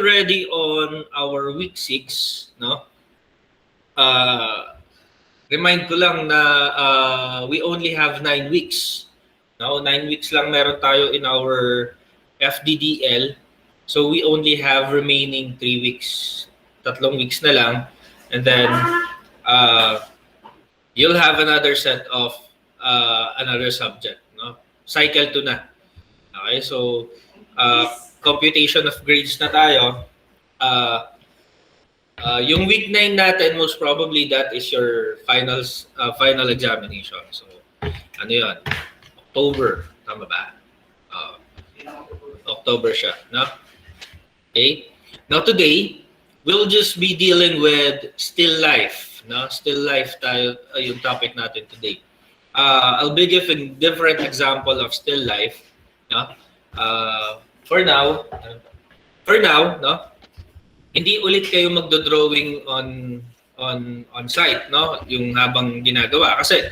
already on our week 6, no? Remind ko lang na we only have 9 weeks. No, 9 weeks lang meron tayo in our FDDL. So we only have remaining 3 weeks. 3 weeks na lang. And then you'll have another set of another subject, no? Cycle 2 na. Okay, so computation of grades na tayo. Yung week 9 natin, most probably that is your final examination. So ano 'yon? October, tama ba? October siya, no? Okay. Now today, we'll just be dealing with still life, no? Still life tayo yung topic natin today. I'll be giving different example of still life, no? For now, no? Hindi ulit kayo magdo-drawing on site, no? Yung habang ginagawa kasi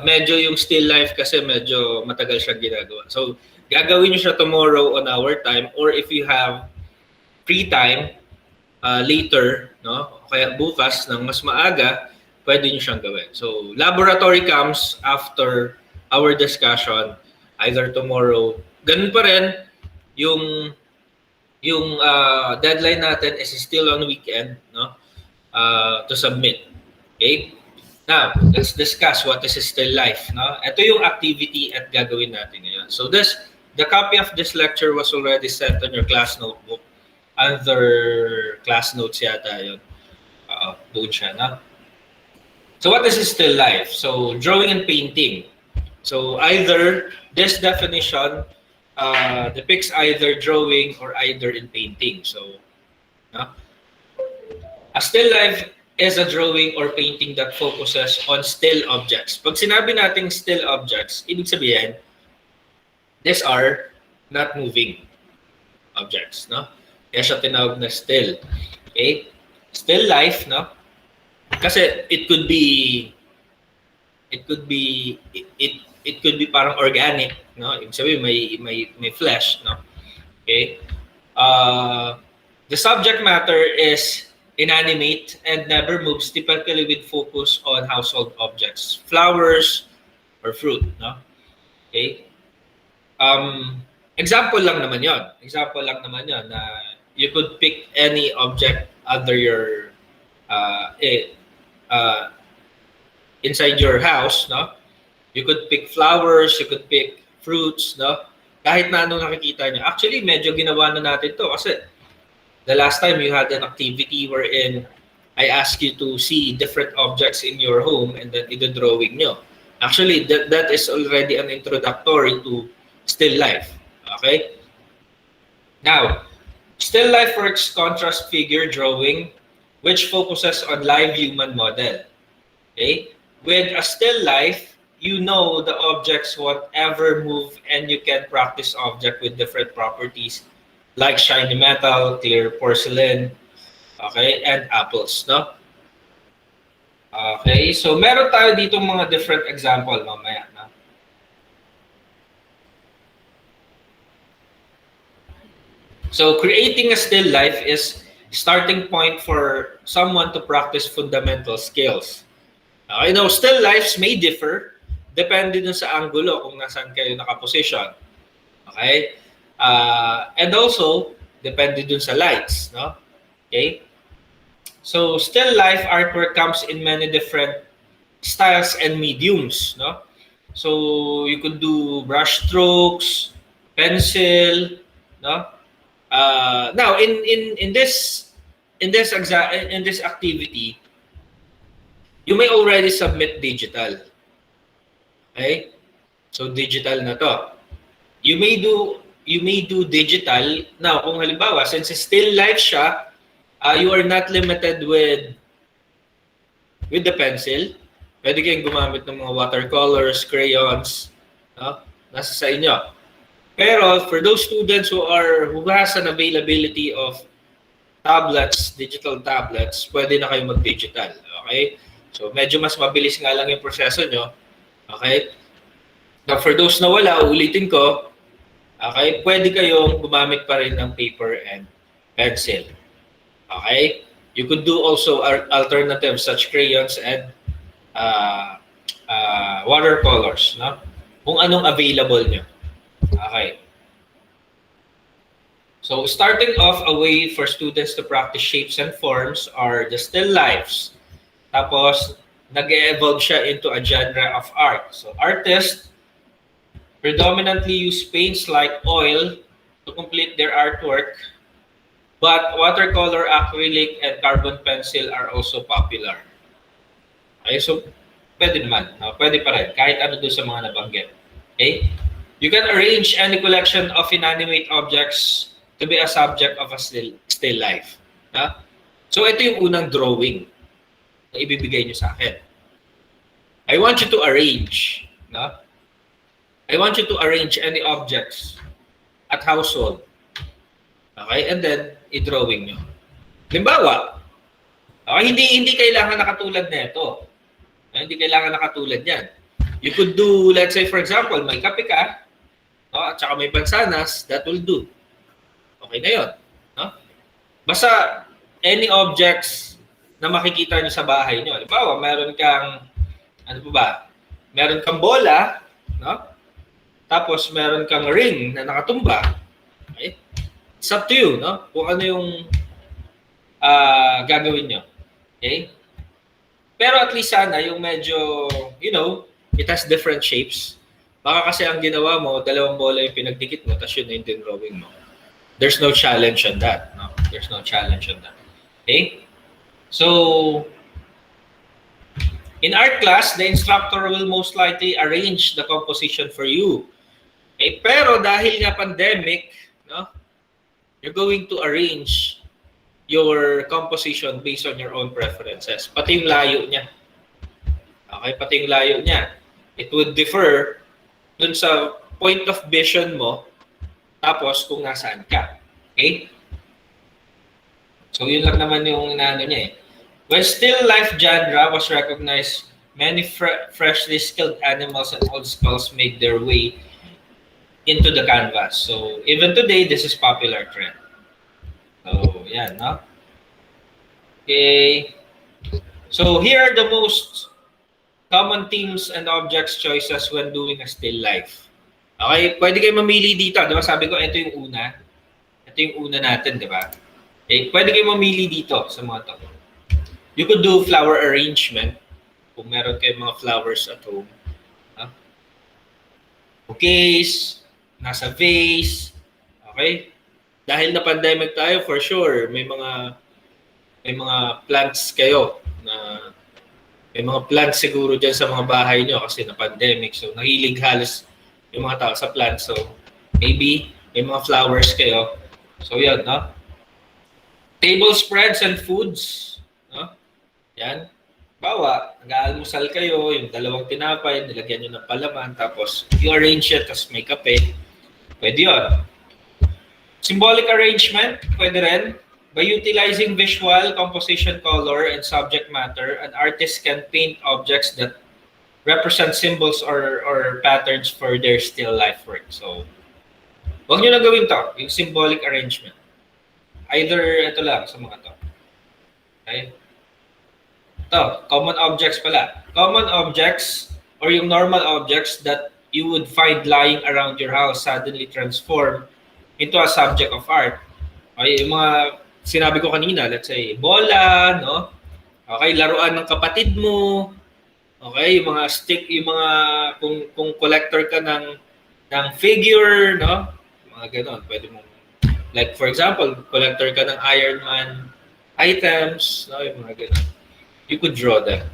medyo yung still life kasi medyo matagal siya ginagawa. So, gagawin niyo siya tomorrow on our time, or if you have free time later, no? Kaya bukas ng mas maaga, pwede niyo siyang gawin. So, laboratory comes after our discussion, either tomorrow. Ganun pa rin, yung deadline natin is still on weekend, no? To submit. Okay? Now, let's discuss what is still life, no? Ito yung activity at gagawin natin ngayon. So the copy of this lecture was already sent on your class notebook. Under class notes yata yun. Doon siya, no? So what is still life? So drawing and painting. So either this definition depicts either drawing or either in painting. So, no? A still life is a drawing or painting that focuses on still objects. Pag sinabi nating still objects, ibig sabihin, these are not moving objects, no? Kaya siya tinawag na still. Okay? Still life, no? Kasi it could be parang organic, no? Ibig sabihin may flesh, no? Okay? The subject matter is inanimate and never moves, typically with focus on household objects, flowers or fruit, no? Okay? Example lang naman 'yon. Example lang naman 'yon na you could pick any object under your inside your house, no? You could pick flowers, you could pick fruits, no? Kahit na ano nakikita niyo. Actually, medyo ginawa na natin 'to kasi the last time you had an activity wherein I asked you to see different objects in your home and then i-drawing nyo. Actually, that is already an introductory to still life. Okay? Now, still life works contrast figure drawing, which focuses on live human model. Okay? With a still life, you know the objects won't ever move and you can practice object with different properties like shiny metal, clear porcelain, okay, and apples, no? Okay, so meron tayo dito mga different example mamaya, no? So creating a still life is starting point for someone to practice fundamental skills. Okay, now still lives may differ depende dun sa angulo kung nasaan kayo nakaposition. Okay? And also, depende dun sa lights, no? Okay? So, still life artwork comes in many different styles and mediums, no? So, you could do brush strokes, pencil, no? Now, in this activity, you may already submit digital. Okay? So, digital na to. You may do digital. Now, kung halimbawa, since still life siya, you are not limited with the pencil. Pwede kayong gumamit ng mga watercolors, crayons, no? Nasa sa inyo. Pero for those students who has an availability of tablets, digital tablets, pwede na kayo mag-digital. Okay? So, medyo mas mabilis nga lang yung proseso nyo. Okay? Now, for those na wala, ulitin ko, okay, pwede kayong gumamit pa rin ng paper and pencil. Okay? You could do also alternatives such crayons and watercolors, no? Kung anong available nyo. Okay. So starting off, a way for students to practice shapes and forms are the still lifes. Tapos, nag-evolve siya into a genre of art. So artists predominantly use paints like oil to complete their artwork, but watercolor, acrylic, and carbon pencil are also popular. Okay, so pwede naman. No? Pwede pa rin, kahit ano doon sa mga nabanggit. Okay? You can arrange any collection of inanimate objects to be a subject of a still life. No? So ito yung unang drawing na ibibigay nyo sa akin. I want you to arrange. No? I want you to arrange any objects at household. Okay? And then, i-drawing nyo. Halimbawa, okay, hindi kailangan nakatulad na ito. Hindi kailangan nakatulad yan. You could do, let's say for example, may kape ka, no? At saka may pansanas, that will do. Okay na yun. No? Basta, any objects na makikita nyo sa bahay nyo. Halimbawa, meron kang, ano pa ba? Meron kang bola, no? Tapos meron kang ring na nakatumba. Okay? It's up to you, no? Kung ano yung gagawin nyo. Okay? Pero at least sana yung medyo, you know, it has different shapes. Baka kasi ang ginawa mo, dalawang bola yung pinagdikit mo, tapos yun na yung drawing mo. There's no challenge on that. No? There's no challenge on that. Okay? So, in art class, the instructor will most likely arrange the composition for you. Okay? Pero dahil nga pandemic, no, you're going to arrange your composition based on your own preferences. Pati yung layo niya. Okay? Pati yung layo niya. It would differ dun sa point of vision mo, tapos kung nasaan ka. Okay? So, yun lang naman yung inaano niya eh. When still life genre was recognized, many freshly skilled animals and old skulls made their way into the canvas. So, even today, this is popular trend. So, yan, no? Okay. So, here are the most common themes and objects choices when doing a still life. Okay, pwede kayo mamili dito. Di ba sabi ko, ito yung una. Ito yung una natin, di ba? Okay, pwede kayo mamili dito sa mga to. You could do flower arrangement kung meron kayong mga flowers at home. Huh? Bouquets, nasa vase. Okay? Dahil na pandemic tayo, for sure, may mga plants kayo na may mga plants siguro dyan sa mga bahay nyo kasi na pandemic. So, nahilig halos yung mga tao sa plants. So, maybe may mga flowers kayo. So, yan, no? Table spreads and foods. No? Yan. Bawa, nag-aalmusal kayo, yung dalawang tinapay, nilagyan nyo ng palaman, tapos you arrange it, tapos may kape. Pwede yun. Symbolic arrangement, pwede rin. By utilizing visual, composition, color, and subject matter, an artist can paint objects that represent symbols or patterns for their still life work. So, huwag nyo na gawin to, yung symbolic arrangement. Either ito lang sa mga to. Okay? Ito, common objects pala. Common objects or yung normal objects that you would find lying around your house suddenly transform into a subject of art. Okay, yung mga sinabi ko kanina, let's say, bola, no? Okay, laruan ng kapatid mo. Okay, yung mga stick, yung mga, kung collector ka ng figure, no? Mga ganon, pwede mo. Like, for example, collector ka ng Iron Man items, no? Yung mga ganon. You could draw them.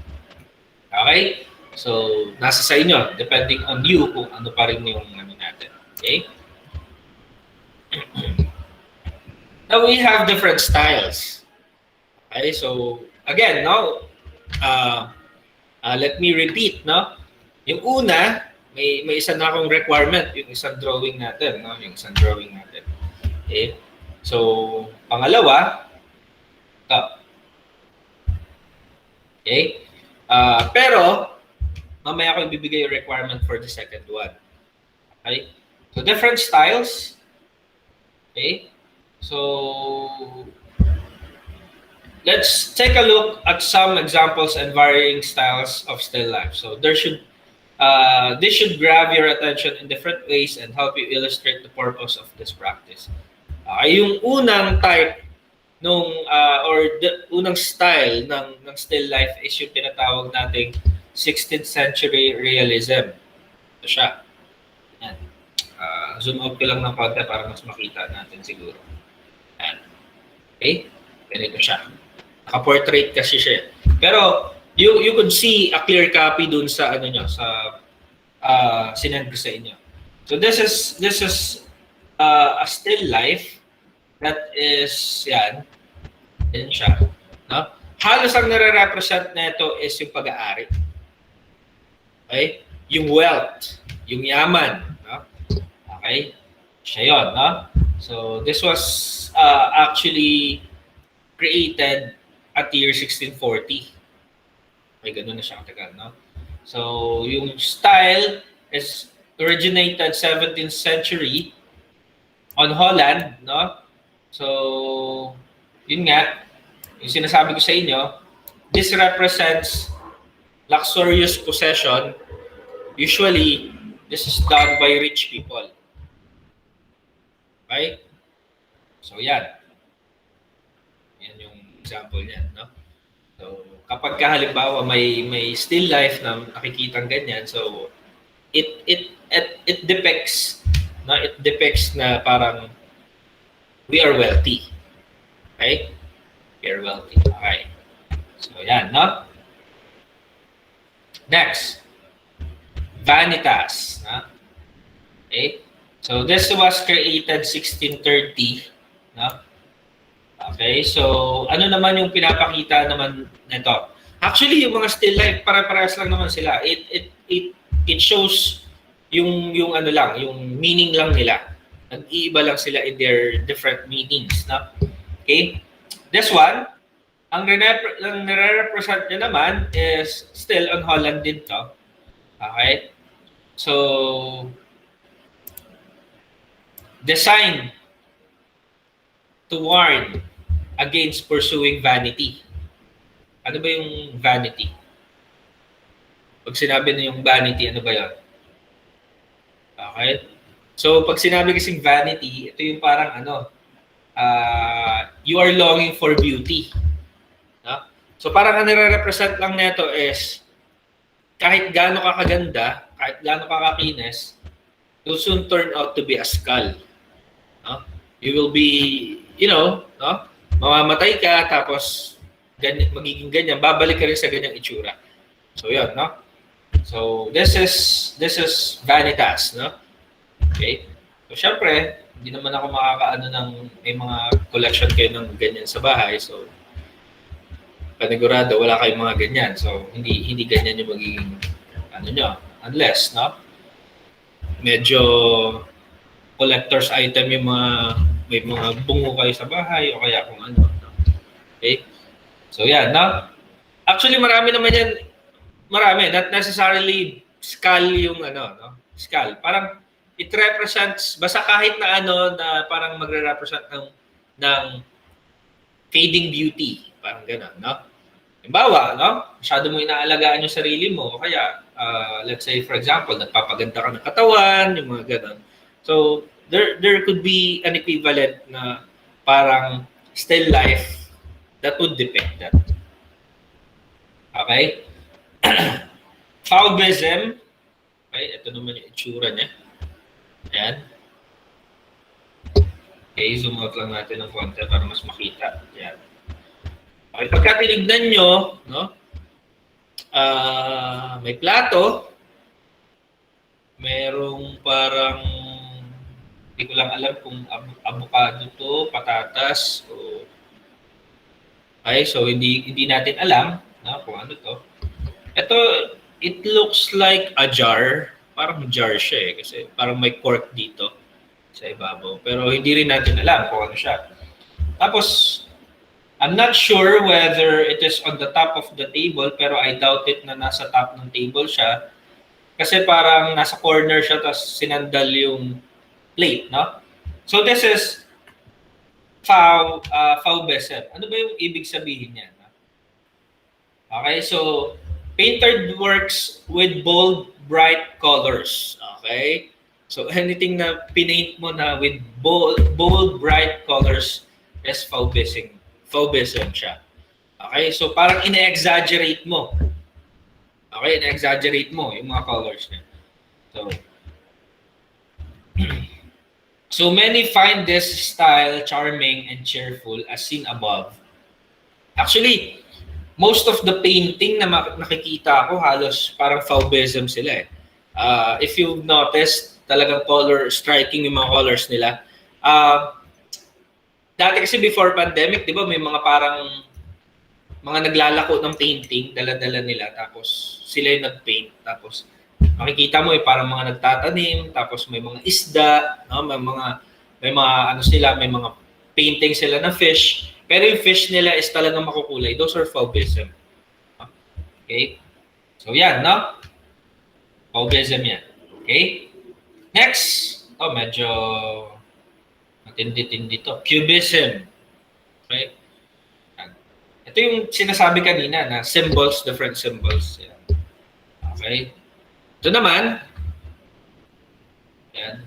Okay? So, nasa sa inyo, depending on you, kung ano pa rin yung ano natin. Okay? Now we have different styles. Okay, so again, no, let me repeat, no. Yung una, may isa na akong requirement, yung isang drawing natin, no, yung isang drawing natin. Okay, so pangalawa, ito. Okay, pero mamaya ko ibibigay yung requirement for the second one. Okay, so different styles. Okay. So let's take a look at some examples and varying styles of still life. So this should grab your attention in different ways and help you illustrate the purpose of this practice. Yung unang type or the unang style ng still life is yung tinatawag nating 16th century realism. Ito siya. Yan. Zoom out ko lang ng konti para mas makita natin siguro. Yan. Okay? Ganito siya. Naka-portrait kasi siya. Pero you could see a clear copy dun sa ano nyo, sa sinend ko sa inyo. So this is a still life that is yan siya, no? Halos ang nare-represent nito is yung pag-aari. Okay? Yung wealth, yung yaman, no? Okay? Siya 'yon, no? So this was actually created at year 1640. May ganun na siya katagal, no? So yung style is originated 17th century on Holland, no? So yun nga, yung sinasabi ko sa inyo, this represents luxurious possession. Usually, this is done by rich people. Okay? So, yan. Yan yung example niyan, no? So, kapag halimbawa may still life na nakikitang ganyan, so it depicts, no? It depicts na parang we are wealthy. Okay? We are wealthy. Okay. So, yan, no? Next. Vanitas. No? Okay? So, this was created 1630. No? Okay? So, ano naman yung pinapakita naman nito? Actually, yung mga still life, para-parehas lang naman sila. It shows yung ano lang, yung meaning lang nila. Nag-iiba lang sila in their different meanings. No? Okay? This one, ang nire-represent niya naman is still on Holland din to. Okay? So, designed to warn against pursuing vanity. Ano ba yung vanity? Pag sinabi na yung vanity, ano ba yun? Okay? So, pag sinabi kasing vanity, ito yung parang ano, you are longing for beauty. No? So parang ang nire-represent lang nito is kahit gaano ka kaganda, kahit gaano ka kakinis, you'll soon turn out to be a skull. No? You will be, no? Mamamatay ka tapos magiging ganyan, babalik ka rin sa ganyang itsura. So yun, no? So this is vanitas, no? Okay? So syempre, hindi naman ako makakaano ng may mga collection kayo ng ganyan sa bahay. So, panigurado, wala kayong mga ganyan. So, hindi ganyan yung magiging ano nyo. Unless, no? Medyo collector's item yung may mga bungo kayo sa bahay o kaya kung ano. No? Okay? So, yan, no? Actually, marami naman yan. Marami. Not necessarily skull yung ano, no? Skull. Parang it represents, basta kahit na ano na parang magre-represent ng fading beauty. Parang gano'n, no? Halimbawa, no? Masyado mo inaalagaan yung sarili mo. Kaya, let's say, for example, nagpapaganda ka ng katawan, yung mga gano'n. So, there could be an equivalent na parang still life that would depict that. Okay? Fddl-W6. Okay, ito naman yung itsura niya. Ayan. Okay, zoom out lang natin ng konti para mas makita. Ayan. Okay, pagka tinignan nyo, no? May plato. Merong parang, hindi ko lang alam kung avocado to, patatas, o... Okay, so hindi natin alam, no, kung ano to. Ito, it looks like a jar. Parang jar siya kasi parang may cork dito sa ibabaw. Pero hindi rin natin alam kung ano siya. Tapos, I'm not sure whether it is on the top of the table, pero I doubt it na nasa top ng table siya. Kasi parang nasa corner siya, tapos sinandal yung plate, no? So this is Fddl-W6-Live. Ano ba yung ibig sabihin niyan? Okay, so painted works with bold, bright colors. Okay? So anything na pinaint mo na with bold bright colors is Fddl-W6 siya. Okay? So parang ine-exaggerate mo. Okay? Ine-exaggerate mo yung mga colors niya. So many find this style charming and cheerful as seen above. Actually, most of the painting na nakikita ko halos parang Fauvism sila eh. If you've noticed, talagang color striking yung mga colors nila. Dati kasi before pandemic, di ba, may mga parang mga naglalako ng painting, dala-dala nila, tapos sila yung nag-paint, tapos makikita mo parang mga nagtatanim, tapos may mga isda, no? may mga ano sila, may mga painting sila na fish. Pero yung fish nila is talagang makukulay. Those are Fauvism. Okay? So yan, no? Fauvism yan. Okay? Next, medyo matindi-tindi to. Cubism. Okay? Ito yung sinasabi kanina na symbols, different symbols. Yan. Okay? Ito naman, yan.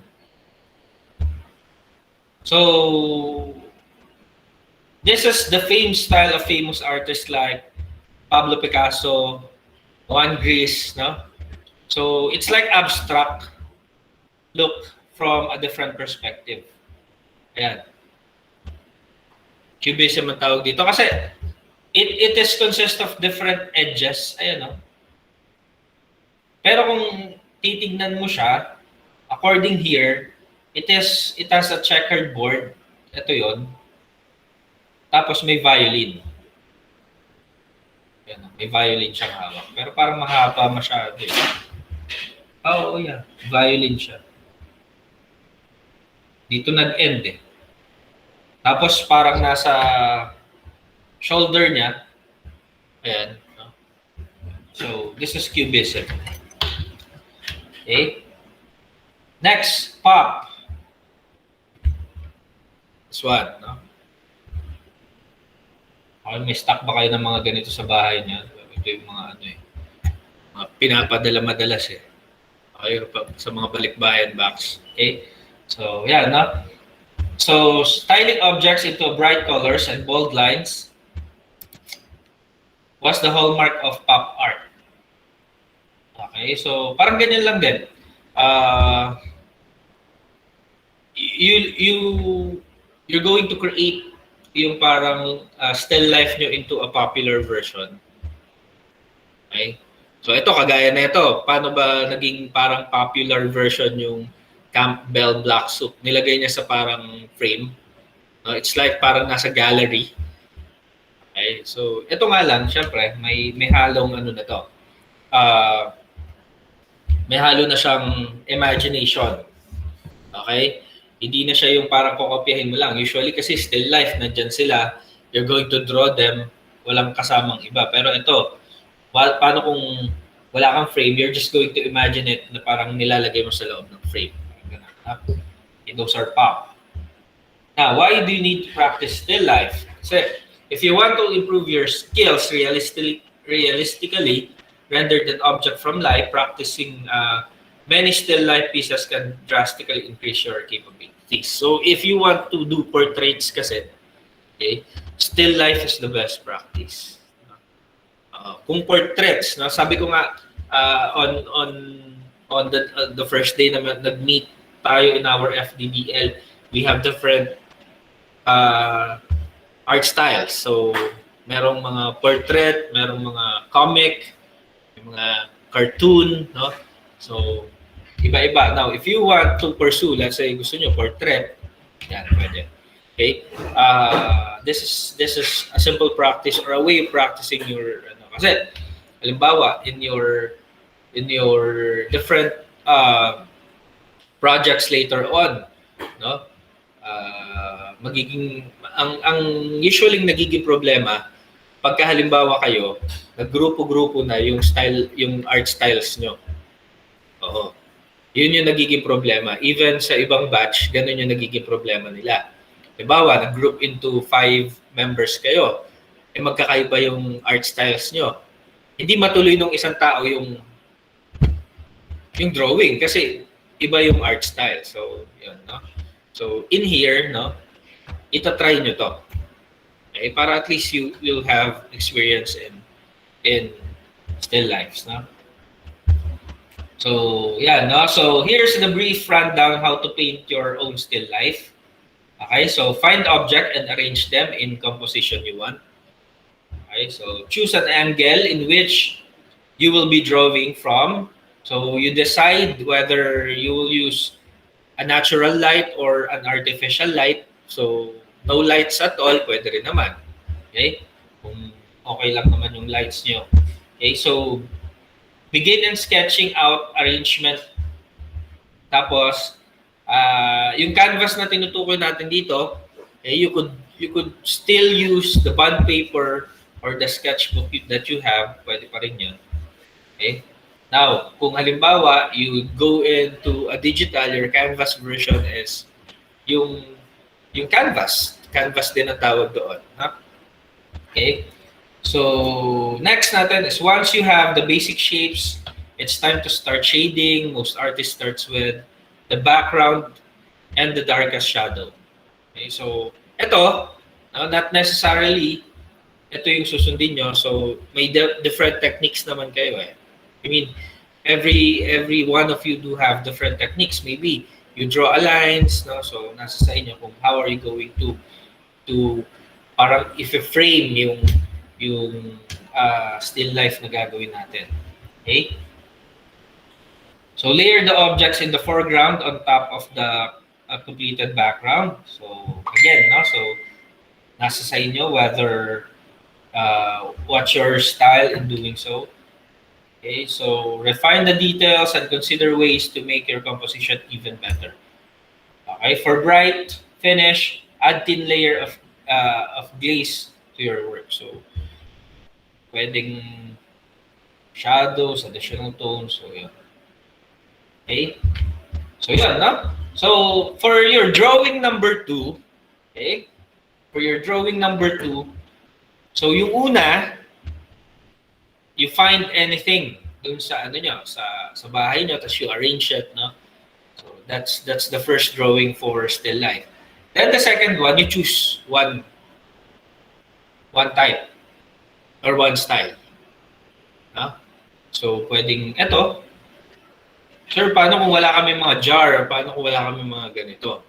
So, this is the famed style of famous artists like Pablo Picasso, Juan Gris, no? So, it's like abstract look from a different perspective. Ayan. Cubism ang tawag dito. Kasi, it is consist of different edges. Ayan, no? Pero kung titignan mo siya, according here, it has a checkered board. Ito yon. Tapos may violin. Yan, may violin siyang hawak. Pero parang mahaba masyado eh. Oh, yeah. Violin siya. Dito nag-end eh. Tapos parang nasa shoulder niya. Ayan. So, this is Cubism. Okay? Next, pop. This one, no? Okay, may stock ba kayo ng mga ganito sa bahay niya? Ito yung mga ano eh. Mga pinapadala madalas eh. Okay, sa mga balikbayan box. Okay? So, yeah, no? So, styling objects into bright colors and bold lines was the hallmark of pop art. Okay, so parang ganyan lang din. You're going to create yung parang still life nyo into a popular version. Okay? So ito, kagaya na ito. Paano ba naging parang popular version yung Campbell black soup? Nilagay niya sa parang frame. It's like parang nasa gallery. Okay? So ito nga lang, syempre, may halong ano na to. May halo na siyang imagination. Okay? Hindi na siya yung parang kokopyahin mo lang. Usually kasi still life, nandyan sila. You're going to draw them, walang kasamang iba. Pero ito, paano kung wala kang frame, you're just going to imagine it na parang nilalagay mo sa loob ng frame. Those are pop. Now, why do you need to practice still life? Kasi if you want to improve your skills realistically, rendered an object from life, practicing many still life pieces can drastically increase your capabilities. So if you want to do portraits kasi, okay, still life is the best practice. Kung portraits, no, sabi ko nga on the first day na nag-meet tayo in our Fddl, we have different art styles. So merong mga portrait, merong mga comic, mga cartoon, no? So, iba-iba. Now, if you want to pursue, let's say gusto nyo portrait, yan, pwede. Okay? This is a simple practice or a way of practicing your, kasi, halimbawa, in your different projects later on, no? Ang usually nagiging problema, pagka halimbawa kayo, naggrupo-grupo na yung art styles nyo. Yun yung nagiging problema. Even sa ibang batch, ganun yung nagiging problema nila. Halimbawa, nag-group into 5 members kayo. Magkakaiba yung art styles nyo. Hindi matuloy nung isang tao yung drawing kasi iba yung art style. So, yun, no? So, in here, no, itatry nyo to. Okay? Para at least you'll have experience in still lifes, no? So, yeah, no? So, here's the brief rundown how to paint your own still life. Okay, so find object and arrange them in composition you want. Okay, so choose an angle in which you will be drawing from. So you decide whether you will use a natural light or an artificial light. So no lights at all, pwede rin naman. Okay? Kung okay lang naman yung lights nyo. Okay, so begin in sketching out arrangement. Tapos, yung canvas na tinutukoy natin dito, you could still use the bond paper or the sketchbook that you have. Pwede pa rin yun. Okay? Now, kung halimbawa, you go into a digital, your canvas version is yung canvas. Canvas din ang tawag doon. Ha? Okay? So, next natin is once you have the basic shapes, it's time to start shading. Most artists starts with the background and the darkest shadow. Okay, so ito, not necessarily ito yung susundin nyo. So may different techniques naman kayo eh. I mean, every one of you do have different techniques. Maybe you draw a lines, no? So nasa sa inyo kung how are you going to parang if-frame yung still life na gagawin natin. Okay? So layer the objects in the foreground on top of the completed background. So again, no? So nasa sa inyo whether what's your style in doing so. Okay, so refine the details and consider ways to make your composition even better. Okay, for bright finish, add thin layer of glaze to your work. So pwedeng shadows, additional tones, so yun. Okay? So, yun, no? So, for your drawing number 2, okay? For your drawing number 2, so yung una, you find anything dun sa ano nyo, sa bahay nyo, tapos you arrange it, no? So, that's the first drawing for still life. Then the second one, you choose one type or one style. No? So, pwedeng ito. Sir, paano kung wala kami mga jar? Paano kung wala kami mga ganito?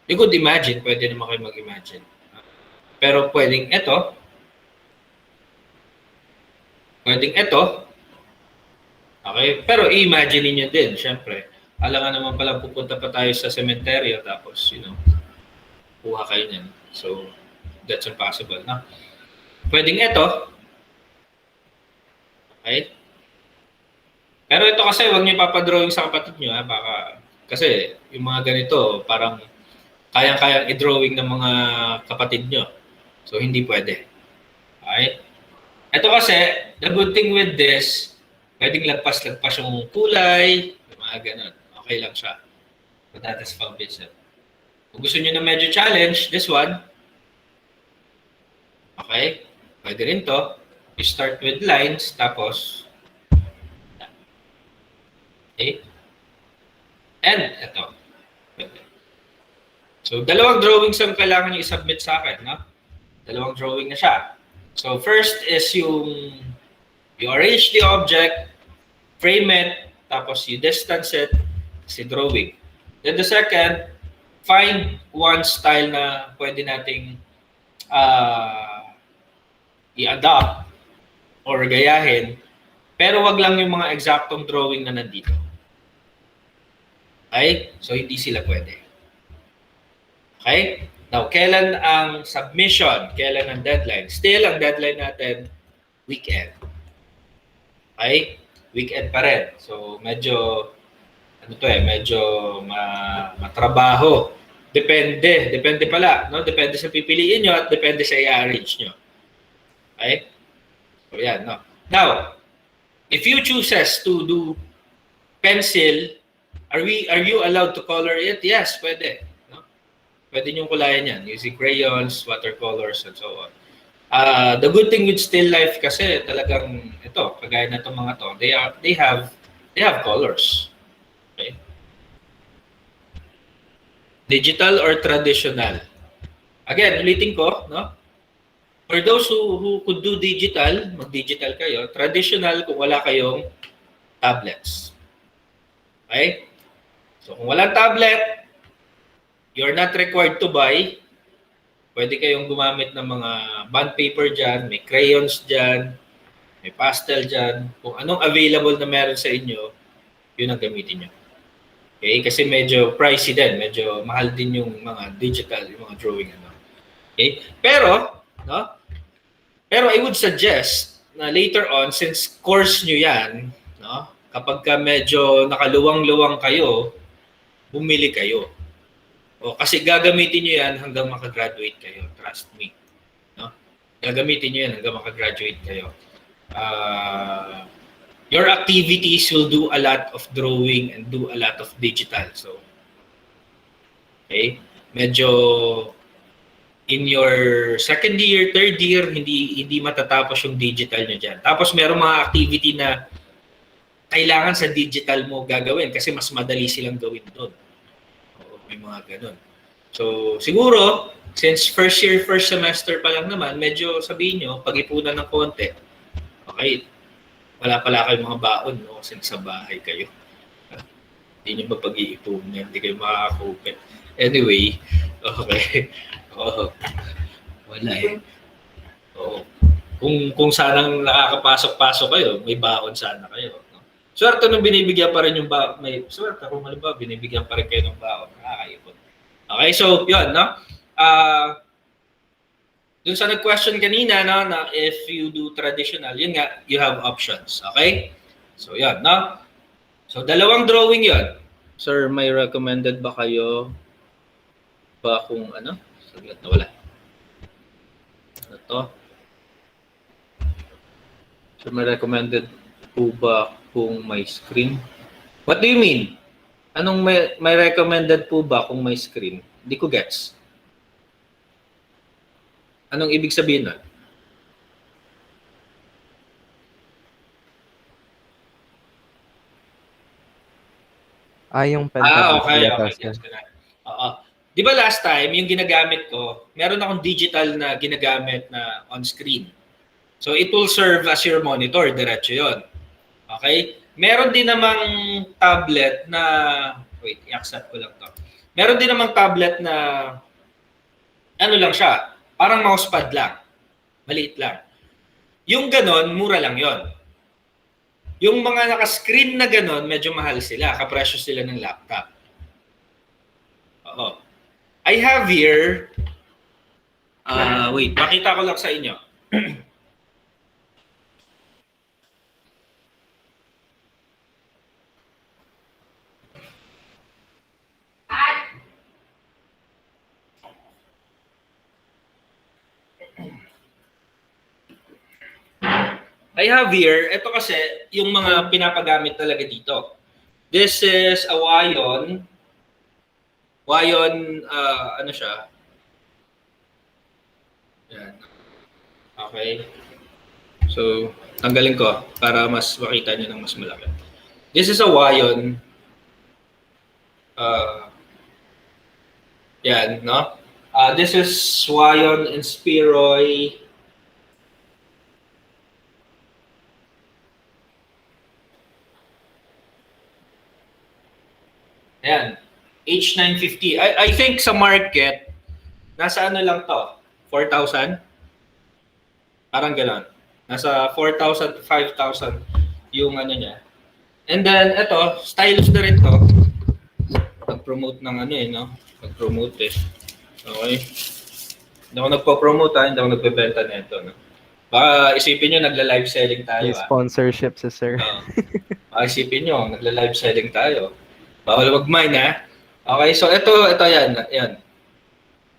You could imagine, pwede naman kayo mag-imagine. Pero pwedeng ito. Pwedeng ito. Okay? Pero i-imagine niyo din, syempre. Alam naman pala pupunta pa tayo sa cemetery tapos, kuha kayo niyan. So, that's impossible, no? Pwedeng ito. Okay? Pero ito kasi, huwag niyo papadrawing sa kapatid niyo. Baka, kasi yung mga ganito, parang kayang-kayang i-drawing ng mga kapatid niyo. So, hindi pwede. Okay? Ito kasi, the good thing with this, pwedeng lagpas-lagpas yung kulay, yung mga ganun. Okay lang siya. But that is foundation. Kung gusto niyo na medyo challenge, this one, okay? Pwede rin to. You start with lines, tapos, okay? And ito. So, dalawang drawings ang kailangan nyo i-submit sa akin, no? Dalawang drawing na siya. So, first is you arrange the object, frame it, tapos you distance it, si drawing. Then the second, find one style na pwede nating i-adopt or gayahin, pero wag lang yung mga eksaktong drawing na nandito. Okay? So, hindi sila pwede. Okay? Now, kailan ang submission? Kailan ang deadline? Still, ang deadline natin, weekend. Okay? Weekend pa rin. So, medyo matrabaho. Depende pala. No? Depende sa pipiliin nyo at depende sa i-arrange nyo. Okay? So, yan. No? Now, if you chooses to do pencil, are you allowed to color it? Yes, pwede. No? Pwede nyo kulayan yan using crayons, watercolors, and so on. The good thing with still life kasi talagang ito, kagaya na itong mga to, they have colors. Okay? Digital or traditional? Again, ulitin ko, no? For those who could do digital, mag-digital kayo. Traditional kung wala kayong tablets. Okay? So kung walang tablet, you're not required to buy. Pwede kayong gumamit ng mga bond paper dyan, may crayons dyan, may pastel dyan. Kung anong available na meron sa inyo, yun ang gamitin nyo. Okay? Kasi medyo pricey din. Medyo mahal din yung mga digital, yung mga drawing. Ano. Okay? Pero, no? Pero I would suggest na later on, since course nyo yan, no? Kapag ka medyo nakaluwang-luwang kayo, bumili kayo. O, kasi gagamitin nyo yan hanggang makagraduate kayo. Trust me. No? Gagamitin nyo yan hanggang makagraduate kayo. Your activities will do a lot of drawing and do a lot of digital. So, okay? Medyo in your second year, third year, hindi matatapos yung digital nyo dyan. Tapos meron mga activity na kailangan sa digital mo gagawin kasi mas madali silang gawin doon. May mga ganun. So, siguro, since first year, first semester pa lang naman, medyo sabihin nyo, pag-ipunan ng konti. Okay, wala pala kayong mga baon, no? Kasi sa bahay kayo. Hindi nyo ba pag-iipunan? Hindi kayo makakakupit. Anyway, okay. Oo. Wala eh. Oo. Kung sanang nakakapasok-pasok kayo, may baon sana kayo. No? Swerte nung binibigyan pa rin yung baon. May swerte kung halimbawa, binibigyan pa rin kayo ng baon. Nakakaipon. Okay, so yun, no? Dun sa nag-question kanina, no, na if you do traditional, yun nga, you have options. Okay? So yun, no? So dalawang drawing yun. Sir, may recommended ba kayo ba kung ano? Saglit na wala. Ano to? So may recommended po ba kung may screen? What do you mean? Anong may recommended po ba kung may screen? Hindi ko gets. Anong ibig sabihin nun? Yung pen okay. Yes, di ba last time, yung ginagamit ko, meron akong digital na ginagamit na on screen. So it will serve as your monitor, diretso yun. Okay? Meron din namang tablet na, wait, i-accept ko lang to. Meron din namang tablet na, ano lang siya, parang mousepad lang. Maliit lang. Yung ganon, mura lang yon. Yung mga naka-screen na ganon, medyo mahal sila. Kapresyo sila ng laptop. Oo. I have here, wait, makita ko lang sa inyo. I have here, ito kasi, yung mga pinapagamit talaga dito. This is a Wayon. Wayon, ano siya? Yan. Okay. So, tanggalin ko para mas makita nyo ng mas malaki. This is a Wayon. Yan, no? This is Wayon Inspiroy. Ayan. H950. I think sa market, nasa ano lang to? 4,000? Parang gano'n. Nasa 4,000 to 5,000 yung ano niya. And then, ito, stylus na rin to. Nag-promote ng ano eh, no? Nag-promote eh. Okay? Hindi ako nagpo-promote ha, hindi ako nagbebenta nito, no? Baka isipin nyo, nagla-live selling tayo. May sponsorship si sir. Baka isipin nyo, nagla-live selling tayo. Bawal mag-mine ha. Okay, so ito yan.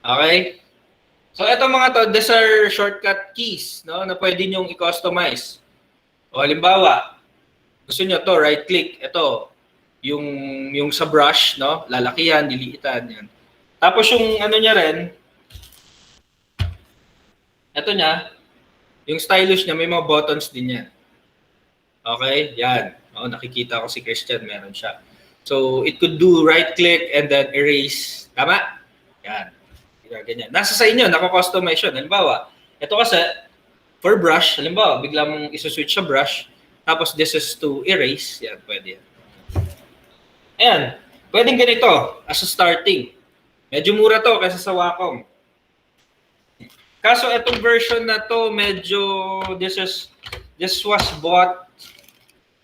Okay? So ito mga to, these are shortcut keys, no, na pwede nyo i-customize. O halimbawa, gusto nyo to, right click, ito, yung sa brush, no, lalakihan, diliitan, yan. Tapos yung ano niya rin, ito niya, yung stylus niya, may mga buttons din yan. Okay? Yan. Nakikita ko si Christian, meron siya. So, it could do right-click and then erase. Tama? Yan. Ganyan. Nasa sa inyo, nako-customize yun. Halimbawa, ito kasi, for brush, halimbawa, bigla mong isuswitch sa brush, tapos this is to erase. Yan, pwede yan. Ayan. Pwedeng ganito, as a starting. Medyo mura to kaysa sa Wacom. Kaso itong version na to, medyo, this was bought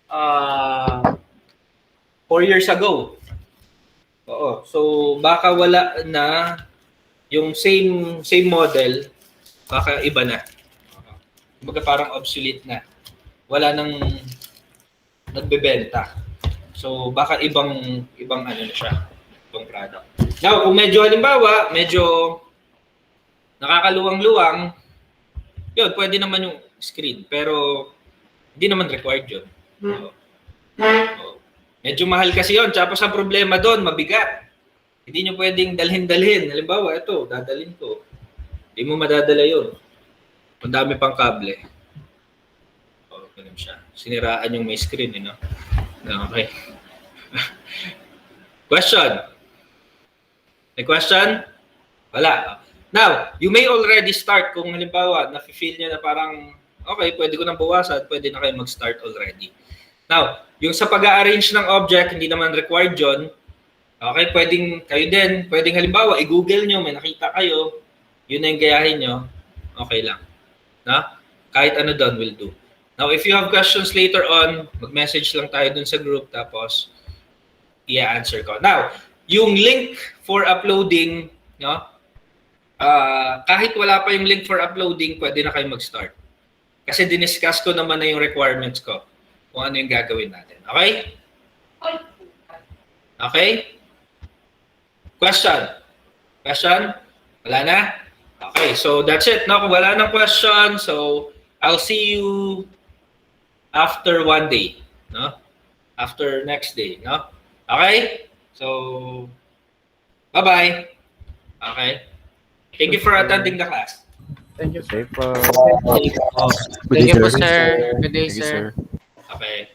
4 years ago. Oo. So, baka wala na yung same model, baka iba na. Kumbaga parang obsolete na. Wala nang nagbebenta. So, baka ibang ano na siya, ibang product. Now, kung medyo halimbawa, medyo nakakaluwang-luwang, yun, pwede naman yung screen. Pero, hindi naman required yun. Medyo mahal kasi yun. Tapos ang problema doon, mabigat. Hindi nyo pwedeng dalhin-dalhin. Halimbawa, ito, dadalhin ko. Hindi mo madadala yun. Ang dami pang kable. Ganun siya. Siniraan yung may screen, no? Okay. Question? May question? Wala. Now, you may already start kung halimbawa, nafe-feel nyo na parang, okay, pwede ko nang bawasan, pwede na kayo mag-start already. Now, yung sa pag-arrange ng object, hindi naman required yun. Okay, pwedeng halimbawa, i-google nyo, may nakita kayo, yun na yung gayahin nyo, okay lang. Na? Kahit ano doon will do. Now, if you have questions later on, mag-message lang tayo dun sa group, tapos i-answer ko. Now, yung link for uploading, no? Kahit wala pa yung link for uploading, pwede na kayo mag-start. Kasi diniscuss ko naman na yung requirements ko kung ano yung gagawin natin. Okay? Okay? Question? Question? Wala na? Okay, so that's it. No? Kung wala nang question, so I'll see you after one day. No? After next day. No? Okay? So, bye-bye. Okay? Thank you for attending the class. Thank you, sir. Safe po. Thank you po, sir. Good day, Thank you, sir. sir. Okay.